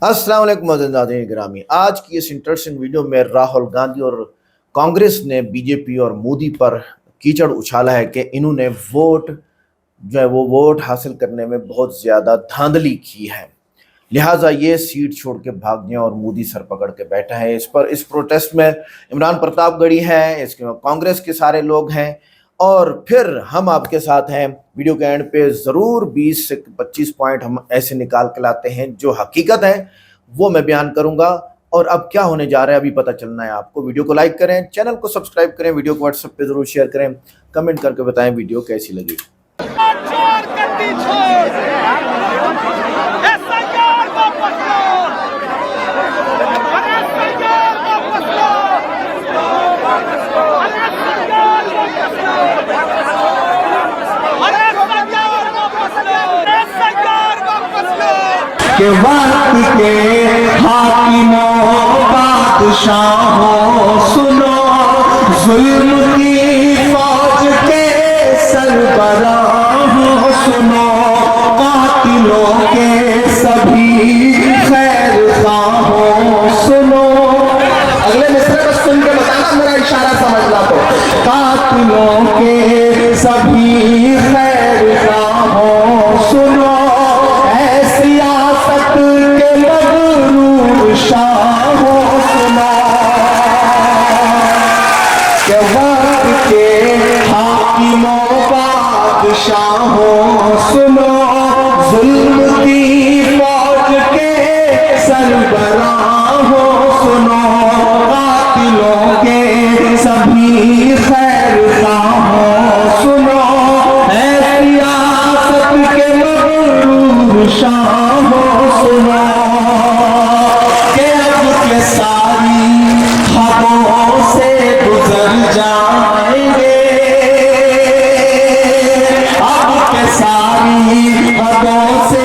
अस्सलाम वालेकुम नाज़रीन गिरामी। आज की इस इंटरेस्टिंग वीडियो में राहुल गांधी और कांग्रेस ने बीजेपी और मोदी पर कीचड़ उछाला है कि इन्होंने वोट जो है वो वोट हासिल करने में बहुत ज़्यादा धांधली की है, लिहाजा ये सीट छोड़ के भाग गए और मोदी सर पकड़ के बैठा है। इस प्रोटेस्ट में इमरान प्रतापगढ़ी है, इसके कांग्रेस के सारे लोग हैं और फिर हम आपके साथ हैं। वीडियो के एंड पे ज़रूर 20 से 25 पॉइंट हम ऐसे निकाल के लाते हैं जो हकीकत है वो मैं बयान करूंगा। और अब क्या होने जा रहा है अभी पता चलना है आपको। वीडियो को लाइक करें, चैनल को सब्सक्राइब करें, वीडियो को व्हाट्सएप पे ज़रूर शेयर करें, कमेंट करके बताएं वीडियो कैसी लगी। के वक्त के हाकिमों बादशाहों सुनो, जुल्म की फौज के सरबराहों सुनो, कातिलों के सभी खैर खाहों सुनो। अगले मिसरे को सुन के बताना, मेरा इशारा समझना। तो कातिलों के सभी खैर खाहों सुनो, बादशाहों सुनो, जुल्म की फौज के सरबराहों सुनो, कातिलों के सभी खैर खाहों सुनो, ऐ रियासत के मगरूर शाहों सुनो, के अब के सारी हदों से गुजर जाएंगे, सारी हदों से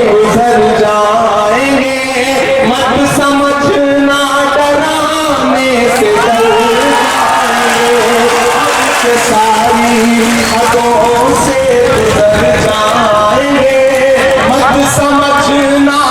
गुजर जाएंगे, मत समझना डराने से डर जाएंगे, सारी हदों से गुजर जाएंगे, मत समझना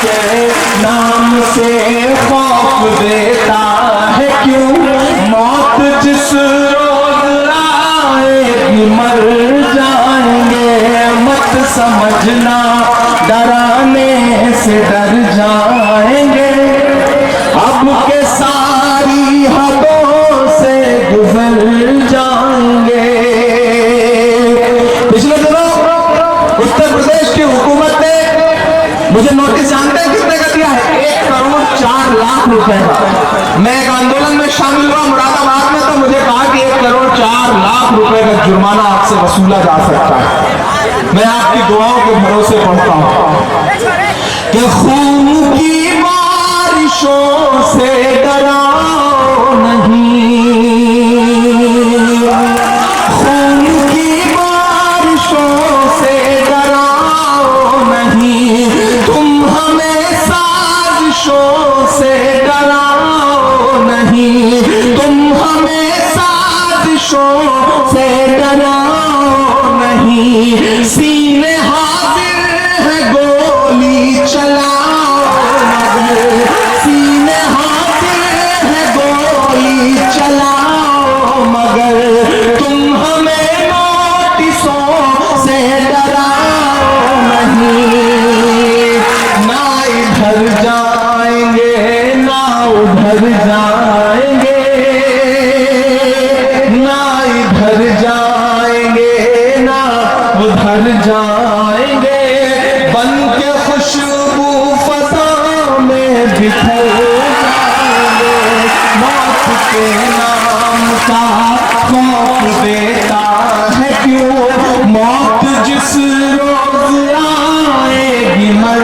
के नाम से खौफ देता है क्यों, मौत जिस रोज आएगी मर जाएंगे, मत समझना डराने से डर जाएंगे, अब के सारी हदों से गुजर जाएंगे। पिछले दिनों उत्तर प्रदेश की हुकूमत ने मुझे नोटिस जानते हैं कितने का दिया है, 1,04,00,000 रुपए का। मैं एक आंदोलन में शामिल हुआ मुरादाबाद में, तो मुझे कहा कि 1,04,00,000 रुपए का जुर्माना आपसे वसूला जा सकता है। मैं आपकी दुआओं के भरोसे पढ़ता हूं कि खून की बारिशों से डराओ नहीं, खून की बारिशों से डराओ नहीं, तुम हमें साजिशों से डराओ नहीं, तुम हमें साजिशों से डराओ नहीं, सीने हाजिर है गोली चलाओ मगर, सीने हाजिर है गोली चलाओ मगर, तुम हमें नोटिसों से डराओ नहीं, ना इधर जाएंगे ना उधर जाएंगे, ना इधर जाएंगे ना उधर जाएंगे, बन के खुशबू फसा में बिखर जाएंगे, मौत के नाम का खौफ देता है क्यों, मौत जिस रोज आएगी मर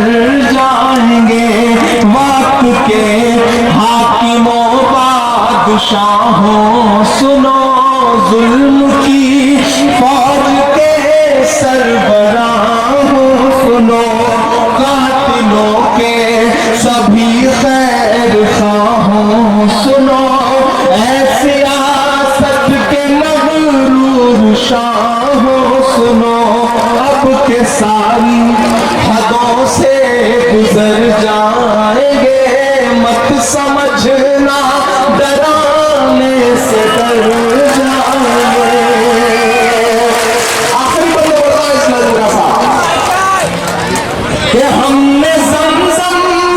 जाएंगे, वक्त के हाकिमों बादशाहों सुनो, जुल्म की फौज के सरबराहों सुनो, कातिलों के सभी खैर खाहों सुनो, ऐ सियासत के मगरूर शाहों सुनो, अब के सारी हदों से गुजर जाएंगे, मत समझना डराने से डर जाएंगे। आखिरी बंदे बोल रहा इस नजर साहब कि हमने ज़मज़म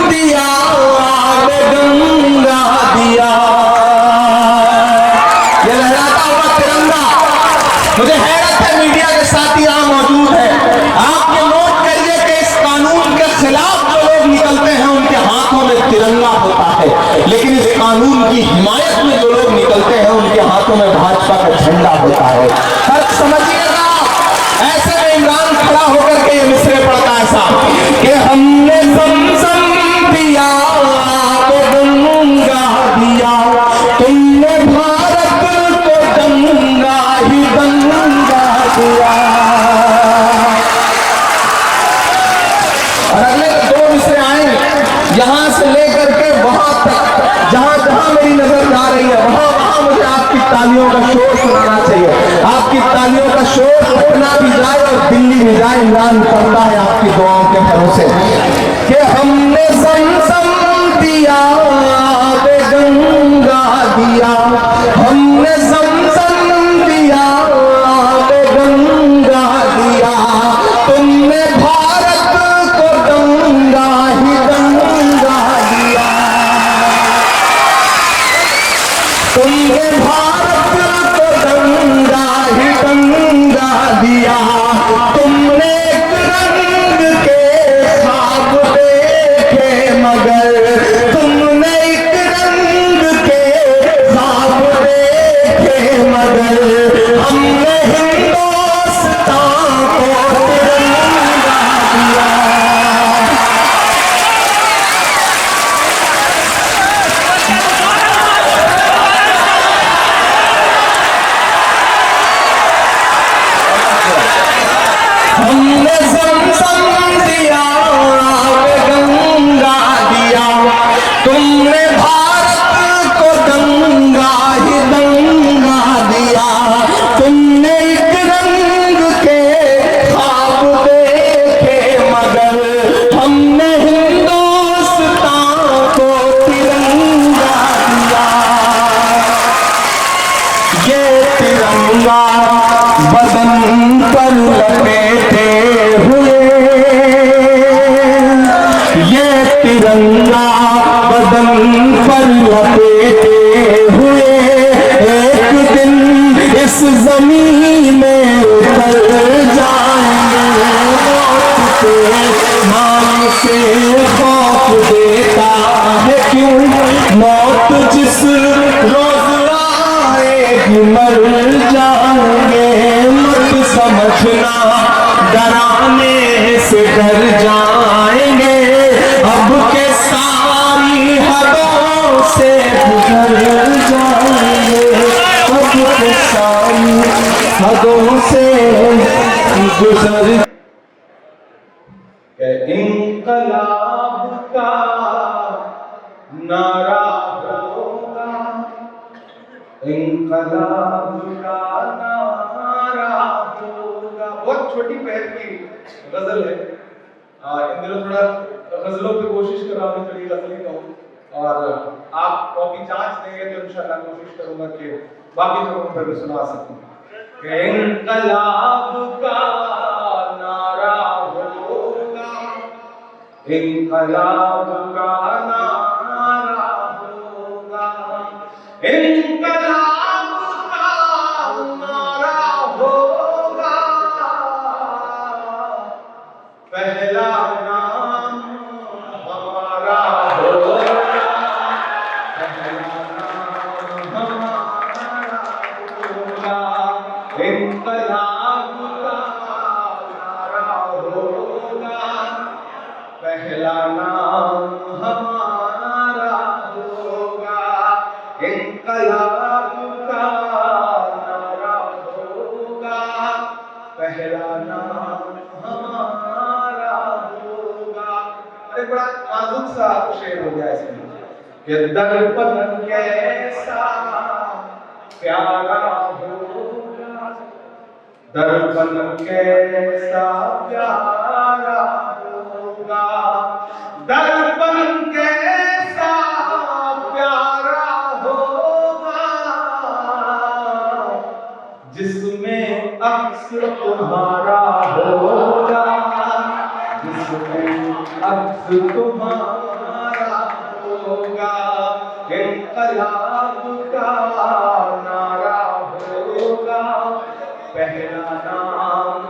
दिया, आग गंगा दिया, ये लहराता हुआ तिरंगा। मुझे हैरत है मीडिया के साथी यहाँ मौजूद है, आप ये नोट करिए कि इस कानून के खिलाफ जो लोग निकलते हैं उनके हाथों में तिरंगा होता है, लेकिन इस कानून की हिमायत में जो लोग निकलते हैं उनके हाथों में भाजपा का झंडा होता है। फर्क समझिएगा। ऐसे में इमरान खड़ा होकर के ये मिसरे पढ़ता है साहब कि हमने ज़मज़म दिया, आग गंगा दिया, तुमने भारत को दंगा ही दंगा दिया। और अगले दो मिसरे आए यहां से लेकर के वहां तक, जहां जहां मेरी नजर जा रही है वहां वहां मुझे आपकी तालियों का शोर सुनाना चाहिए। आपकी तालियों का शोर पटना भी जाए और दिल्ली भी जाए, इमरान करता है आपकी दुआओं के भरोसे कि हमने ज़मज़म दिया, आग गंगा दिया, हमने ज़मज़म दिया, आग गंगा दिया, तुमने भारत को दंगा ही दंगा दिया, तुमने भारत को दंगा ही दंगा दिया, तुमने एक रंग के ख्वाब देखे मगर, तुमने एक रंग के ख्वाब देखे मगर, हमने हिंदुस्तान को तिरंगा दिया। तिरंगा बदन पर लपेटे हुए एक दिन इस जमीन में उतर जाएंगे। मौत के नाम से खौफ देता है क्यों, मौत जिस रोज आएगी मर जाएंगे। मत समझना डराने से डर जाएंगे, अब के सारी हदों से गुजर जाएंगे। अब के सारी हदों से गुजर। इंकलाब का नारा होगा, इंकलाब का नारा होगा। बहुत छोटी पहर की गजल है। इन दिनों थोड़ा गजलों पे कोशिश कर रहा हूँ, चलिए गजल ही कहूँ। और आप कॉपी जांच देंगे तो इंशाल्लाह कोशिश करूंगा कि बाकी लोगों पर भी सुना सकूं। इंकलाब का नारा होगा, इंकलाब का नारा होगा, इंकलाब का नारा होगा। पहला नाम हमारा होगा, पहला नाम हमारा होगा। इंकलाब का नारा होगा, पहला नाम हमारा होगा। इंकलाब का नारा होगा, पहला नाम हमारा होगा। अरे बड़ा नाजुक सा शेर हो गया इसमें कि दर्पण कैसा प्यारा होगा, दर्पण कैसा प्यारा होगा, दर्पण कैसा प्यारा होगा, जिसमें अक्स तुम्हारा होगा, जिसमें अक्स तुम्हारा होगा। इंकलाब का नारा होगा, पहला नाम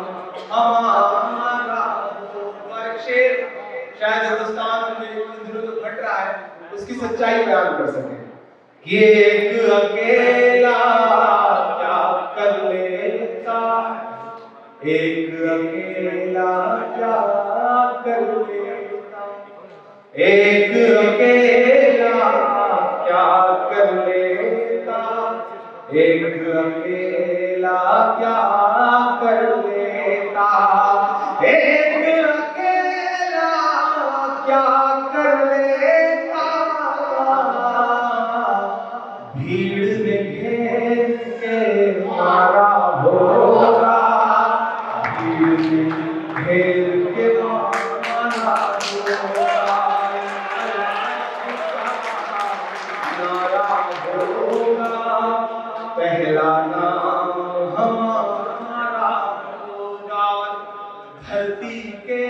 हमारा होगा। शेर शायद हिंदुस्तान में इन दिनों जो घट रहा है उसकी सच्चाई बयान कर सके कि एक अकेला क्या कर लेता, एक अकेला क्या कर लेता, एक अकेला क्या कर लेता, एक अकेला क्या कर लेता, एक अकेला क्या कर लेता। भीड़ ने घेर के मारा होगा, भीड़ ने घेर के मारा होगा। नारा होगा, पहला नाम हमारा होगा। धरती के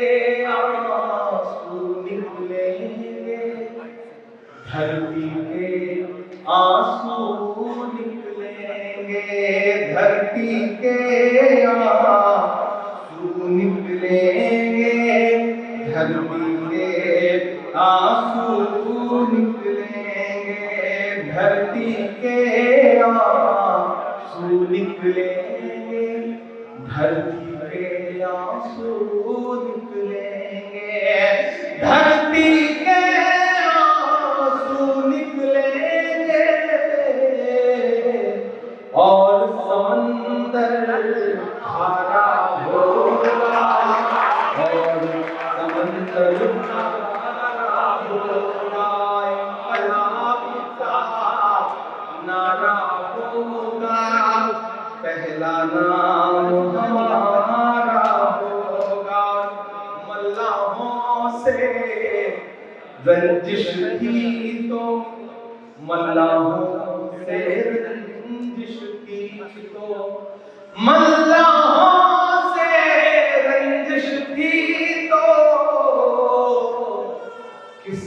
आंसू निकलेंगे, धरती के आंसू निकलेंगे, धरती के आंसू निकलेंगे, धरती के आंसू निकलेंगे, धरती के आंसू निकलेंगे, धरती के आंसू निकलेंगे, धरती के आंसू निकलेंगे। और समंदर खारा होगा, और समंदर खारा होगा। इंकलाब का नारा होगा, पहला नाम हमारा होगा। मल्लाहों से रंजिश थी तो, मल्लाहों से रंजिश थी तो, मल्लाहों से रंजिश थी तो, किस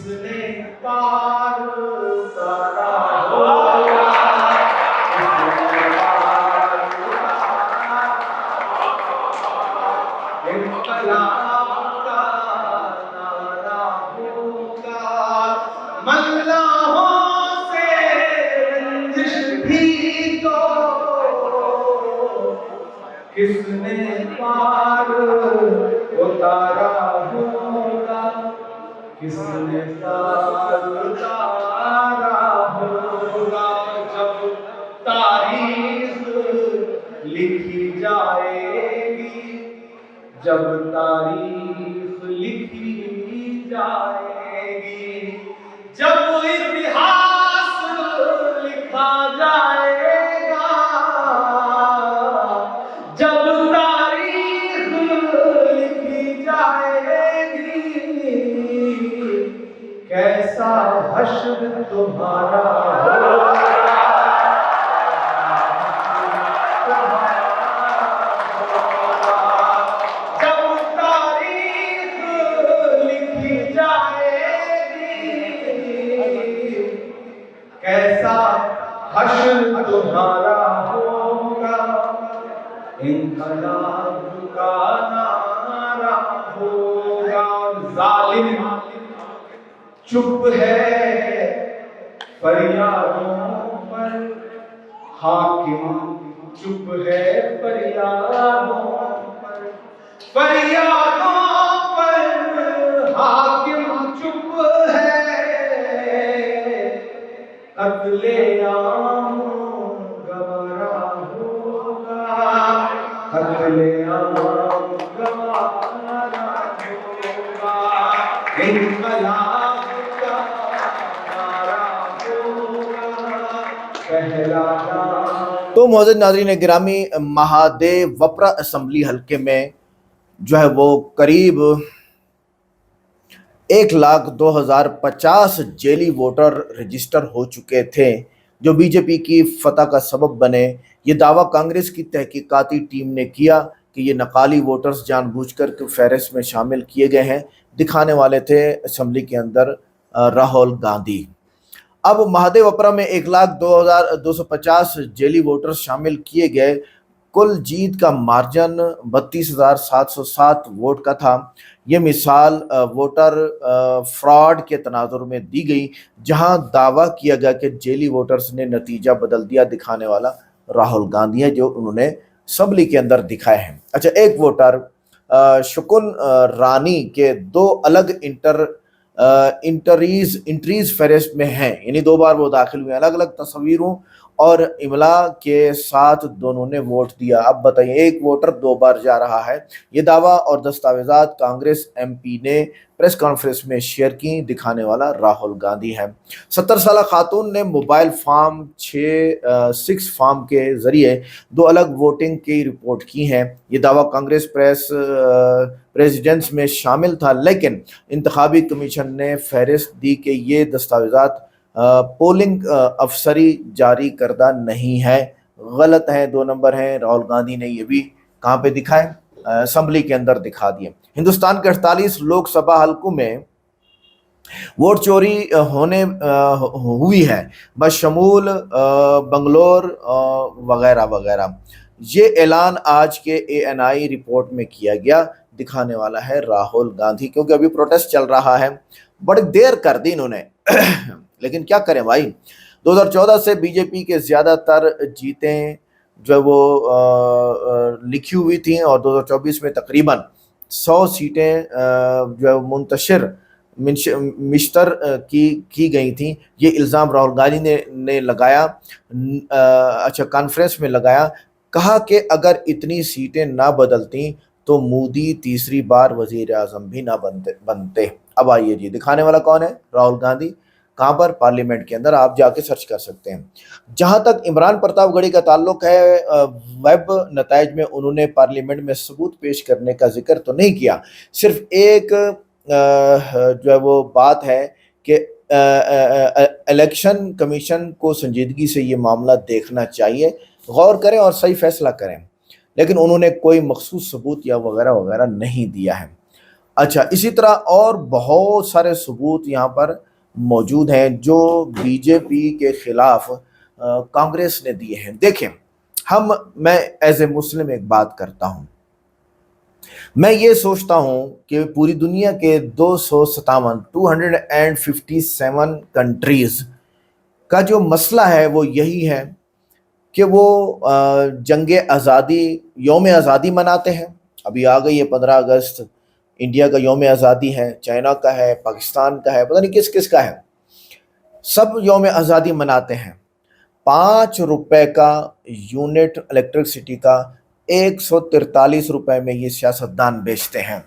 पार उतारा होगा, किसने पार उतारा, इंकलाब का नारा होगा, मल्लाहों से रंजिश भी तो किसने पार उतारा होगा, किसने पार उतारा होगा। जब तारीख लिखी जाएगी, जब तारीख लिखी जाएगी, जब इतिहास लिखा जाएगा, जब तारीख लिखी जाएगी, कैसा हश्र तुम्हारा होगा, जब तारीख लिखी जाएगी, कैसा हश्र तुम्हारा होगा, इंकलाब का नारा होगा। जालिम चुप है फरियादों पर, हाकिम चुप है फरियादों पर, फरियादों पर हाकिम चुप है, कत्ले-आम गवारा होगा, कत्ले-आम गवारा होगा, इंकलाब का नारा होगा, पहला नाम। तो मोअज़्ज़िज़ नाज़रीन गिरामी, महादेव वपरा असम्बली हल्के में जो है वो करीब 1,02,050 जेली वोटर रजिस्टर हो चुके थे जो बीजेपी की फतह का सबब बने। ये दावा कांग्रेस की तहकीकाती टीम ने किया कि ये नकाली वोटर्स जानबूझकर के फहरिस्त में शामिल किए गए हैं। दिखाने वाले थे असम्बली के अंदर राहुल गांधी। अब महादेवपुरा में 1,02,250 जेली वोटर्स शामिल किए गए। कुल जीत का मार्जिन 32,707 वोट का था। ये मिसाल वोटर फ्रॉड के तनाजुर में दी गई, जहां दावा किया गया कि जेली वोटर्स ने नतीजा बदल दिया। दिखाने वाला राहुल गांधी है जो उन्होंने असम्बली के अंदर दिखाए हैं। अच्छा, एक वोटर शकुन रानी के दो अलग इंट्रीज फहरिस्त में हैं, यानी 2 बार वो दाखिल हुए। अलग अलग तस्वीरों और इमला के साथ दोनों ने वोट दिया। अब बताइए, एक वोटर 2 बार जा रहा है। ये दावा और दस्तावेजात कांग्रेस एमपी ने प्रेस कॉन्फ्रेंस में शेयर की। दिखाने वाला राहुल गांधी है। 70 साल खातून ने मोबाइल फार्म 6 फार्म के जरिए 2 अलग वोटिंग की रिपोर्ट की है। ये दावा कांग्रेस प्रेसिडेंट्स में शामिल था, लेकिन इंतखाबी कमीशन ने फहरिस्त दी कि ये दस्तावेजात पोलिंग अफसरी जारी करदा नहीं है, गलत है, 2 नंबर हैं। राहुल गांधी ने ये भी कहाँ पे दिखाए? असम्बली के अंदर दिखा दिए। हिंदुस्तान के 48 लोकसभा हलकों में वोट चोरी हुई है, बशमूल बंगलोर वगैरह वगैरह। ये ऐलान आज के ANI रिपोर्ट में किया गया। दिखाने वाला है राहुल गांधी, क्योंकि अभी प्रोटेस्ट चल रहा है। बड़ी देर कर दी इन्होंने लेकिन क्या करें भाई, 2014 से बीजेपी के ज़्यादातर जीतें जो वो लिखी हुई थी और 2024 में तकरीबन 100 सीटें जो मिश्तर की गई थी। ये इल्ज़ाम राहुल गांधी ने लगाया। अच्छा, कॉन्फ्रेंस में लगाया। कहा कि अगर इतनी सीटें ना बदलती तो मोदी तीसरी बार वजीर आज़म भी ना बनते। अब आइए जी, दिखाने वाला कौन है? राहुल गांधी। कहाँ पर? पार्लियामेंट के अंदर। आप जाके सर्च कर सकते हैं। जहां तक इमरान प्रतापगढ़ी का ताल्लुक है, वेब नताइज में उन्होंने पार्लियामेंट में सबूत पेश करने का जिक्र तो नहीं किया। सिर्फ एक जो है वो बात है कि इलेक्शन कमीशन को संजीदगी से ये मामला देखना चाहिए, गौर करें और सही फैसला करें। लेकिन उन्होंने कोई मखसूस सबूत या वगैरह वगैरह नहीं दिया है। अच्छा, इसी तरह और बहुत सारे सबूत यहाँ पर मौजूद हैं जो बीजेपी के खिलाफ कांग्रेस ने दिए हैं। देखें, मैं एज ए मुस्लिम एक बात करता हूं, मैं ये सोचता हूं कि पूरी दुनिया के 257 कंट्रीज का जो मसला है वो यही है कि वो जंग आज़ादी, योम आज़ादी मनाते हैं। अभी आ गई है 15 अगस्त, इंडिया का योम आज़ादी है, चाइना का है, पाकिस्तान का है, पता नहीं किस किस का है, सब योम आज़ादी मनाते हैं। 5 रुपए का यूनिट इलेक्ट्रिसिटी का 143 रुपए में ये सियासतदान बेचते हैं।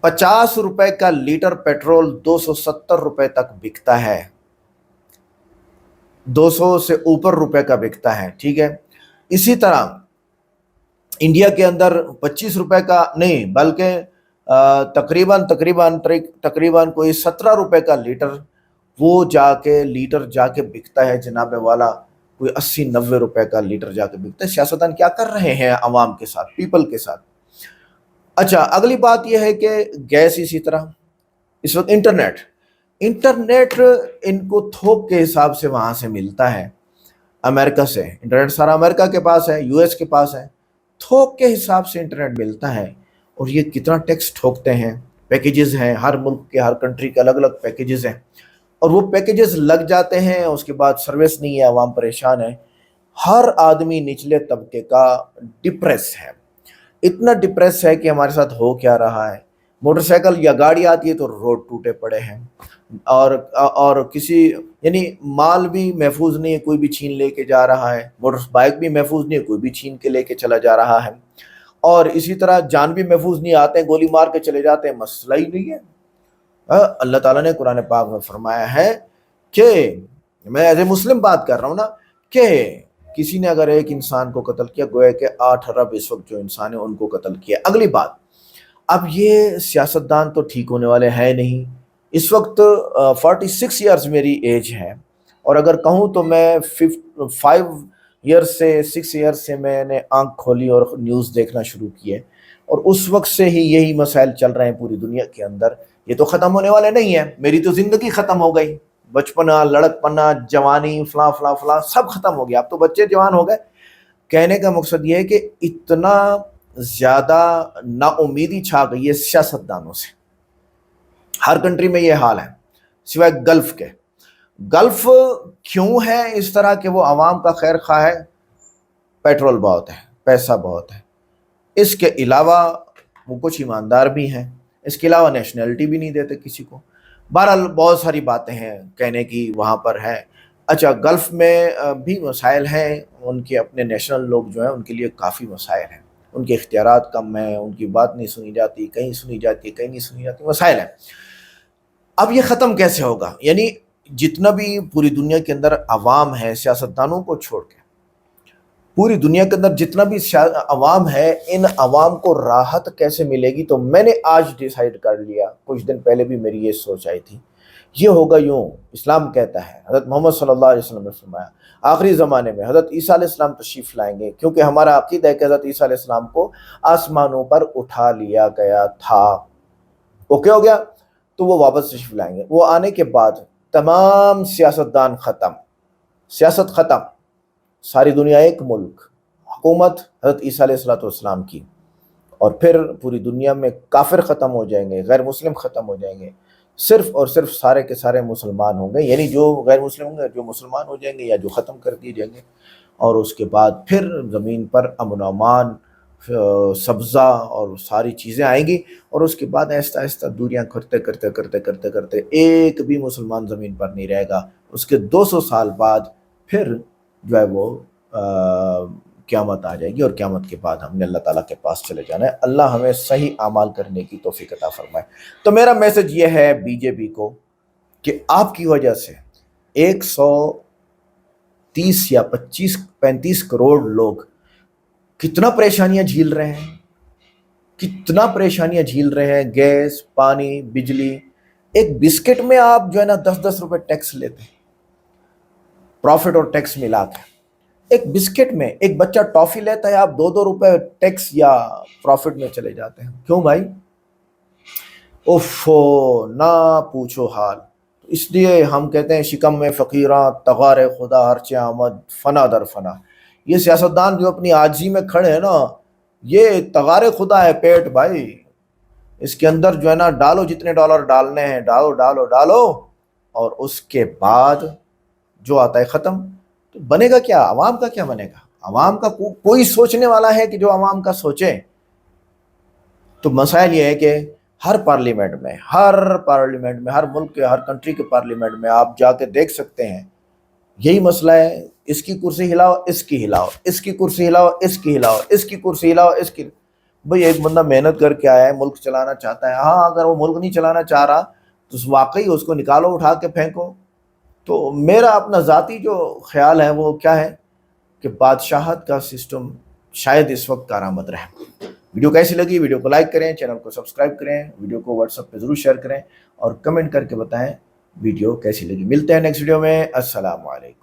50 रुपए का लीटर पेट्रोल 270 रुपए तक बिकता है, 200 से ऊपर रुपए का बिकता है। ठीक है, इसी तरह इंडिया के अंदर 25 रुपए का नहीं, बल्कि तकरीबन तकरीबन तकरीबन कोई 17 रुपए का लीटर जाके बिकता है जनाबे वाला, कोई 80-90 रुपए का लीटर जाके बिकता है। सियासतदान क्या कर रहे हैं अवाम के साथ, पीपल के साथ। अच्छा, अगली बात यह है कि गैस इसी तरह, इस वक्त इंटरनेट इनको थोक के हिसाब से वहां से मिलता है, अमेरिका से। इंटरनेट सारा अमेरिका के पास है, यूएस के पास है, थोक के हिसाब से इंटरनेट मिलता है। और ये कितना टैक्स ठोकते हैं, पैकेजेस हैं, हर मुल्क के हर कंट्री के अलग अलग पैकेजेस हैं, और वो पैकेजेस लग जाते हैं, उसके बाद सर्विस नहीं है, आवाम परेशान है। हर आदमी निचले तबके का डिप्रेस है, इतना डिप्रेस है कि हमारे साथ हो क्या रहा है। मोटरसाइकिल या गाड़ी आती है तो रोड टूटे पड़े हैं, और किसी यानी माल भी महफूज नहीं है, कोई भी छीन लेके जा रहा है। मोटर बाइक भी महफूज नहीं है, कोई भी छीन के लेके चला जा रहा है। और इसी तरह जान भी महफूज नहीं, आते हैं गोली मार के चले जाते हैं, मसला ही नहीं है। अल्लाह ताला ने कुरान पाक में फरमाया है कि, मैं एज ए मुस्लिम बात कर रहा हूँ ना, कि किसी ने अगर एक इंसान को कत्ल किया, गोया कि 8 अरब इस वक्त जो इंसान है उनको कत्ल किया। अगली बात, अब ये सियासतदान तो ठीक होने वाले हैं नहीं। इस वक्त 46 ईयर्स मेरी एज है, और अगर कहूँ तो मैं 5 ईयर्स से 6 ईयर्स से मैंने आंख खोली और न्यूज़ देखना शुरू किए, और उस वक्त से ही यही मसाइल चल रहे हैं पूरी दुनिया के अंदर। ये तो ख़त्म होने वाले नहीं है। मेरी तो ज़िंदगी ख़त्म हो गई, बचपना, लड़कपना, जवानी, फला फला फला सब ख़त्म हो गया, अब तो बच्चे जवान हो गए। कहने का मकसद ये है कि इतना ज़्यादा नाउमीदी छा गई है सियासतदानों से। हर कंट्री में ये हाल है सिवाय गल्फ के। गल्फ क्यों है इस तरह के, वो आवाम का खैर खा है, पेट्रोल बहुत है, पैसा बहुत है। इसके अलावा वो कुछ ईमानदार भी हैं, इसके अलावा नेशनलिटी भी नहीं देते किसी को। बहरहाल बहुत सारी बातें हैं कहने की वहाँ पर है। अच्छा, गल्फ में भी मसाइल हैं, उनके अपने नेशनल लोग जो हैं उनके लिए काफ़ी मसाइल हैं, उनके इख्तियारात कम हैं, उनकी बात नहीं सुनी जाती, कहीं सुनी जाती कहीं नहीं सुनी जाती, मसाइल हैं। अब ये ख़त्म कैसे होगा? यानी जितना भी पूरी दुनिया के अंदर अवाम है, सियासतदानों को छोड़ के पूरी दुनिया के अंदर जितना भी अवाम है, इन अवाम को राहत कैसे मिलेगी? तो मैंने आज डिसाइड कर लिया, कुछ दिन पहले भी मेरी ये सोच आई थी, ये होगा यूँ। इस्लाम कहता है, हज़रत मोहम्मद सल्लल्लाहु अलैहि वसल्लम ने फरमाया, आखिरी ज़माने में हज़रत ईसा अलैहिस्सलाम तशरीफ़ लाएंगे, क्योंकि हमारा अक़ीदा है कि हज़रत ईसा अलैहिस्सलाम को आसमानों पर उठा लिया गया था। ओके हो गया, तो वो वापस तशरीफ़ लाएंगे। वो आने के बाद तमाम सियासतदान ख़त्म, सियासत ख़त्म, सारी दुनिया एक मुल्क, हुकूमत हज़रत ईसा अलैहिस्सलाम की, और फिर पूरी दुनिया में काफिर ख़त्म हो जाएंगे, गैर मुस्लिम ख़त्म हो जाएंगे, सिर्फ और सिर्फ सारे के सारे मुसलमान होंगे। यानी जो गैर मुस्लिम होंगे, जो मुसलमान हो जाएंगे या जो ख़त्म कर दिए जाएंगे, और उसके बाद फिर ज़मीन पर अमन अमान, सब्ज़ा और सारी चीज़ें आएंगी, और उसके बाद आहिस्ता आहिस्ता दूरियाँ करते करते करते करते करते एक भी मुसलमान ज़मीन पर नहीं रहेगा। उसके 200 साल बाद फिर जो है वो क़यामत आ जाएगी, और क़यामत के बाद हमने अल्लाह ताला के पास चले जाना है। अल्लाह हमें सही आमाल करने की तौफीक अता फरमाए। तो मेरा मैसेज ये है बीजेपी को कि आपकी वजह से 130 या 35 करोड़ लोग कितना परेशानियां झेल रहे हैं, कितना परेशानियां झेल रहे हैं। गैस, पानी, बिजली, एक बिस्किट में आप जो है ना 10-10 रुपए टैक्स लेते हैं, प्रॉफिट और टैक्स मिला के। एक बिस्किट में एक बच्चा टॉफी लेता है, आप 2-2 रुपए टैक्स या प्रॉफिट में चले जाते हैं। क्यों भाई? उफ़ो ना पूछो हाल। इसलिए हम कहते हैं शिकम में फ़कीरा तगार खुदा हरचे आमद फना दर फना। ये सियासतदान जो अपनी आजी में खड़े हैं ना, ये तगार खुदा है पेट भाई। इसके अंदर जो है ना, डालो जितने डॉलर डालने हैं, डालो डालो डालो, और उसके बाद जो आता है ख़त्म। तो बनेगा क्या? आवाम का क्या बनेगा? आवाम का कोई सोचने वाला है कि जो आवाम का सोचे? तो मसाइल ये है कि हर पार्लियामेंट में, हर मुल्क के हर कंट्री के पार्लियामेंट में आप जाके देख सकते हैं, यही मसला है। इसकी कुर्सी हिलाओ, इसकी हिलाओ, इसकी कुर्सी हिलाओ, इसकी हिलाओ, इसकी कुर्सी हिलाओ, इसकी। भाई एक बंदा मेहनत करके आया है, मुल्क चलाना चाहता है। हाँ, अगर वो मुल्क नहीं चलाना चाह रहा तो वाकई उसको निकालो, उठा के फेंको। तो मेरा अपना ज़ाती जो ख्याल है वो क्या है कि बादशाहत का सिस्टम शायद इस वक्त कारामद रहे। वीडियो कैसी लगी? वीडियो को लाइक करें, चैनल को सब्सक्राइब करें, वीडियो को व्हाट्सएप पे ज़रूर शेयर करें और कमेंट करके बताएं वीडियो कैसी लगी। मिलते हैं नेक्स्ट वीडियो में। अस्सलाम वालेकुम।